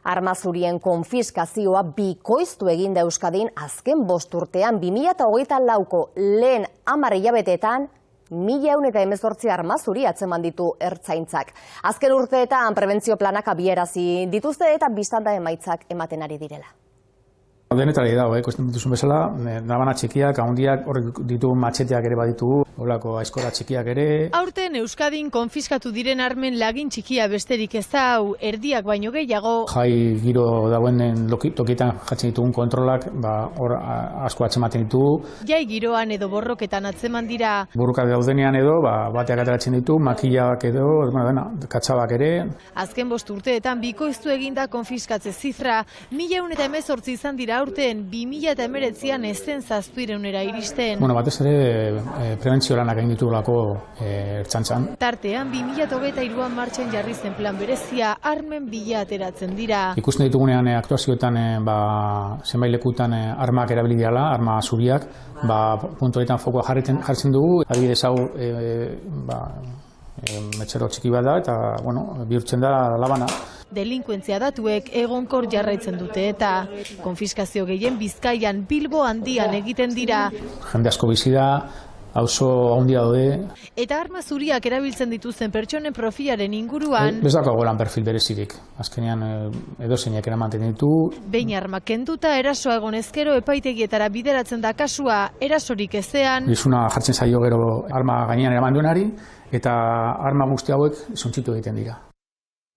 Arma zurien konfiskazioa bikoiztu egin da Euskadin azken 5 urtean 2024ko lehen 10 hilabeteetan 1.118 arma zuri atzeman ditu ertzaintzak. Azken urteetan prebentzio planak abiarazi dituzte eta biztanda emaitzak ematen ari direla. Denetari dago, ikusten dituzun bezala, nabana txikiak, handiak, horrek ditu matxeteak ere baditugu, holako aizkora txikiak ere. Aurten Euskadin konfiskatu diren armen lagin txikia besterik ez da hau, erdiak baino gehiago. Jai giro dagoen tokietan jatzen ditugun kontrolak, hor asko atzematen ditugu. Jai giroan edo borroketan atzeman dira. Burruka daudenean edo, bateak ateratzen ditu, makillak edo, katxabak ere. Azken 5 urteetan bikoiztu eginda konfiskatze zifra, 1.118 izan dira aurten 2019an ez zen 700era iristen. Batez ere prebentzio lanak egin ditugulako ertzaintzan. Tartean 2023an martxan jarri zen plan berezia, armen bila ateratzen dira. Ikusten ditugunean aktuazioetan zenbait lekutan armak erabili dira, arma zuriak, puntu horietan fokoa jartzen dugu. Adibidez hau metxero txiki bat da eta bihurtzen da labana. Delinkuentzia datuek egonkor jarraitzen dute eta konfiskazio gehien Bizkaian, Bilbo handian egiten dira. Jende asko bizi da, auzo handia daude. Eta arma zuriak erabiltzen dituzten pertsonen profilaren inguruan. Ez daukago lan perfil berezirik. Azkenean edozeinak eramaten ditu. Behin arma kenduta erasoa egon ezkero epaitegietara bideratzen da kasua, erasorik ezean. Gizuna jartzen zaio gero arma gainean eraman duenari eta arma guzti hauek suntsitu egiten dira.